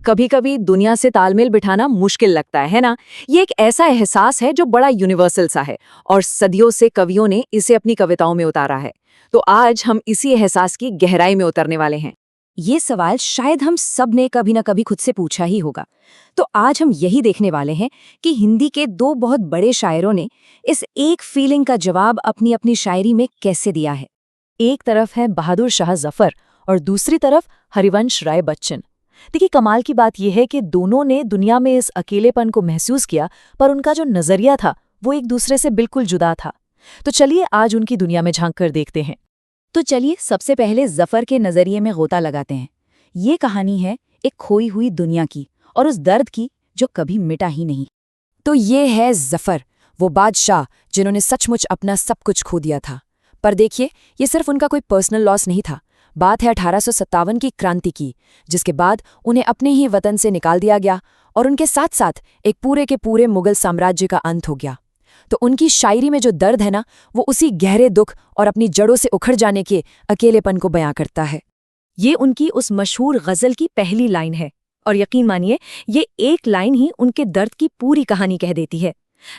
कभी कभी दुनिया से तालमेल बिठाना मुश्किल लगता है ना। ये एक ऐसा एहसास है जो बड़ा यूनिवर्सल सा है और सदियों से कवियों ने इसे अपनी कविताओं में उतारा है। तो आज हम इसी एहसास की गहराई में उतरने वाले हैं। ये सवाल शायद हम सब ने कभी न कभी खुद से पूछा ही होगा। तो आज हम यही देखने वाले हैं कि हिंदी के दो बहुत बड़े शायरों ने इस एक फीलिंग का जवाब अपनी अपनी शायरी में कैसे दिया है। एक तरफ है बहादुर शाह जफर और दूसरी तरफ हरिवंश राय बच्चन। देखिए, कमाल की बात यह है कि दोनों ने दुनिया में इस अकेलेपन को महसूस किया, पर उनका जो नजरिया था वो एक दूसरे से बिल्कुल जुदा था। तो चलिए आज उनकी दुनिया में झांक कर देखते हैं। तो चलिए सबसे पहले जफर के नजरिए में गोता लगाते हैं। ये कहानी है एक खोई हुई दुनिया की और उस दर्द की जो कभी मिटा ही नहीं। तो ये है जफर, वो बादशाह जिन्होंने सचमुच अपना सब कुछ खो दिया था। पर देखिए, ये सिर्फ उनका कोई पर्सनल लॉस नहीं था। बात है 1857 की क्रांति की, जिसके बाद उन्हें अपने ही वतन से निकाल दिया गया और उनके साथ साथ एक पूरे के पूरे मुगल साम्राज्य का अंत हो गया। तो उनकी शायरी में जो दर्द है ना, वो उसी गहरे दुख और अपनी जड़ों से उखड़ जाने के अकेलेपन को बयां करता है। ये उनकी उस मशहूर गजल की पहली लाइन है और यकीन मानिए, ये एक लाइन ही उनके दर्द की पूरी कहानी कह देती है।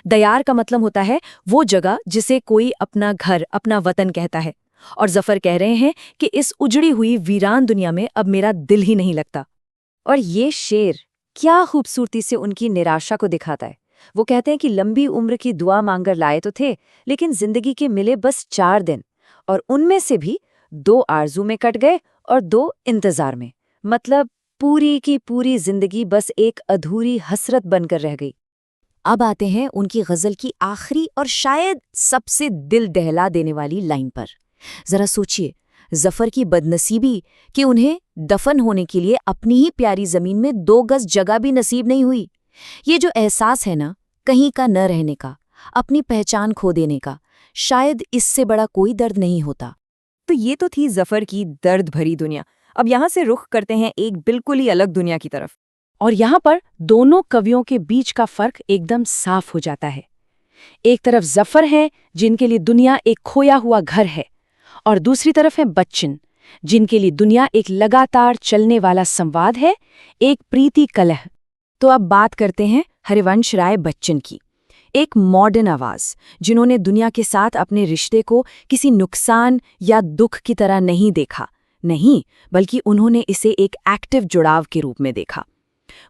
दयार का मतलब होता है वो जगह जिसे कोई अपना घर, अपना वतन कहता है। और जफर कह रहे हैं कि इस उजड़ी हुई वीरान दुनिया में अब मेरा दिल ही नहीं लगता। और ये शेर क्या खूबसूरती से उनकी निराशा को दिखाता है। वो कहते हैं कि लंबी उम्र की दुआ मांगकर लाए तो थे, लेकिन जिंदगी के मिले बस 4 दिन, और उनमें से भी 2 आरजू में कट गए और 2 इंतजार में। मतलब पूरी की पूरी जिंदगी बस एक अधूरी हसरत बनकर रह गई। अब आते हैं उनकी गजल की आखिरी और शायद सबसे दिल दहला देने वाली लाइन पर। जरा सोचिए, जफर की बदनसीबी कि उन्हें दफन होने के लिए अपनी ही प्यारी जमीन में 2 गज जगह भी नसीब नहीं हुई। ये जो एहसास है ना, कहीं का न रहने का, अपनी पहचान खो देने का, शायद इससे बड़ा कोई दर्द नहीं होता। तो ये तो थी जफर की दर्द भरी दुनिया। अब यहाँ से रुख करते हैं एक बिल्कुल ही अलग दुनिया की तरफ। और यहाँ पर दोनों कवियों के बीच का फर्क एकदम साफ हो जाता है। एक तरफ जफर है जिनके लिए दुनिया एक खोया हुआ घर है, और दूसरी तरफ है बच्चन जिनके लिए दुनिया एक लगातार चलने वाला संवाद है, एक प्रीति कलह। तो अब बात करते हैं हरिवंश राय बच्चन की। एक मॉडर्न आवाज जिन्होंने दुनिया के साथ अपने रिश्ते को किसी नुकसान या दुख की तरह नहीं देखा, नहीं, बल्कि उन्होंने इसे एक एक्टिव जुड़ाव के रूप में देखा।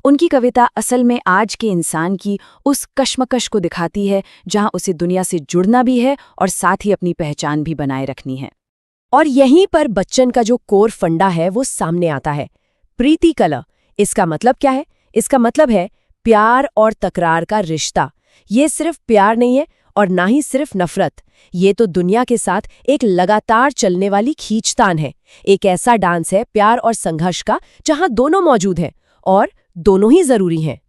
उनकी कविता असल में आज के इंसान की उस कश्मकश को दिखाती है जहां उसे दुनिया से जुड़ना भी है और साथ ही अपनी पहचान भी बनाए रखनी है। और यहीं पर बच्चन का जो कोर फंडा है वो सामने आता है, प्रीति कलह। इसका मतलब क्या है? इसका मतलब है प्यार और तकरार का रिश्ता। ये सिर्फ प्यार नहीं है और ना ही सिर्फ नफरत। ये तो दुनिया के साथ एक लगातार चलने वाली खींचतान है। एक ऐसा डांस है प्यार और संघर्ष का जहां दोनों मौजूद हैं और दोनों ही जरूरी हैं।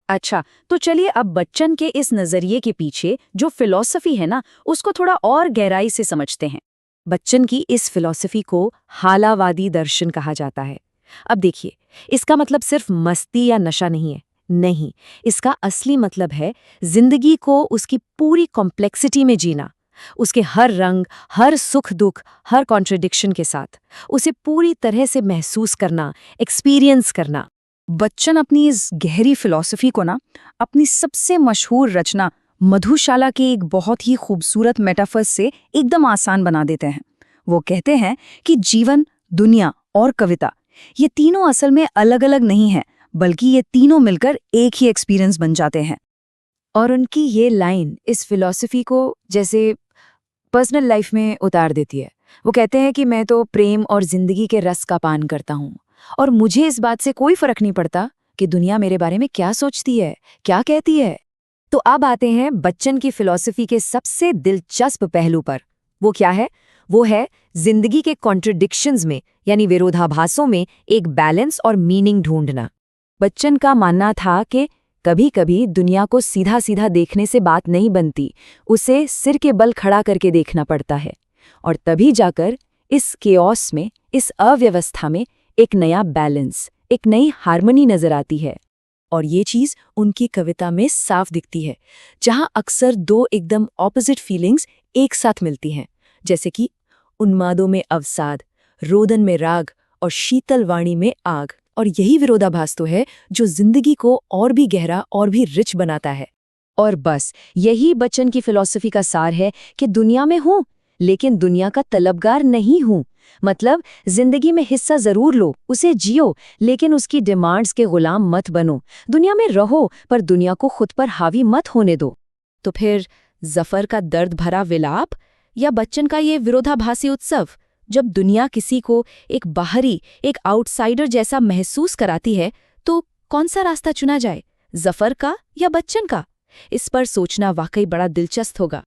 अच्छा, तो चलिए अब बच्चन के इस नजरिए के पीछे जो फिलॉसफी है ना, उसको थोड़ा और गहराई से समझते हैं। बच्चन की इस फिलॉसफी को हालावादी दर्शन कहा जाता है। अब देखिए, इसका मतलब सिर्फ मस्ती या नशा नहीं है। नहीं, इसका असली मतलब है जिंदगी को उसकी पूरी कॉम्प्लेक्सिटी में जीना, उसके हर रंग, हर सुख दुख, हर कॉन्ट्रडिक्शन के साथ उसे पूरी तरह से महसूस करना, एक्सपीरियंस करना। बच्चन अपनी इस गहरी फिलॉसफी को ना अपनी सबसे मशहूर रचना मधुशाला के एक बहुत ही खूबसूरत मेटाफर से एकदम आसान बना देते हैं। वो कहते हैं कि जीवन, दुनिया और कविता, ये तीनों असल में अलग अलग नहीं हैं, बल्कि ये तीनों मिलकर एक ही एक्सपीरियंस बन जाते हैं। और उनकी ये लाइन इस फिलॉसफी को जैसे पर्सनल लाइफ में उतार देती है। वो कहते हैं कि मैं तो प्रेम और जिंदगी के रस का पान करता हूँ और मुझे इस बात से कोई फर्क नहीं पड़ता कि दुनिया मेरे बारे में क्या सोचती है, क्या कहती है। तो अब आते हैं बच्चन की फिलॉसफी के सबसे दिलचस्प पहलू पर। वो क्या है? वो है जिंदगी के कॉन्ट्रडिक्शंस में, यानी विरोधाभासों में एक बैलेंस और मीनिंग ढूंढना। बच्चन का मानना था कि कभी कभी दुनिया को सीधा सीधा देखने से बात नहीं बनती, उसे सिर के बल खड़ा करके देखना पड़ता है, और तभी जाकर इस केओस में, इस अव्यवस्था में एक नया बैलेंस, एक नई हार्मनी नजर आती है। और ये चीज उनकी कविता में साफ दिखती है, जहां अक्सर 2 एकदम ऑपोजिट फीलिंग्स एक साथ मिलती हैं, जैसे कि उन्मादों में अवसाद, रोदन में राग और शीतल वाणी में आग। और यही विरोधाभास तो है जो जिंदगी को और भी गहरा और भी रिच बनाता है। और बस यही बच्चन की फिलॉसफी का सार है कि दुनिया में हूं लेकिन दुनिया का तलबगार नहीं हूं। मतलब जिंदगी में हिस्सा जरूर लो, उसे जियो, लेकिन उसकी डिमांड्स के गुलाम मत बनो। दुनिया में रहो पर दुनिया को खुद पर हावी मत होने दो। तो फिर जफर का दर्द भरा विलाप या बच्चन का ये विरोधाभासी उत्सव? जब दुनिया किसी को एक बाहरी, एक आउटसाइडर जैसा महसूस कराती है तो कौन सा रास्ता चुना जाए, जफर का या बच्चन का? इस पर सोचना वाकई बड़ा दिलचस्प होगा।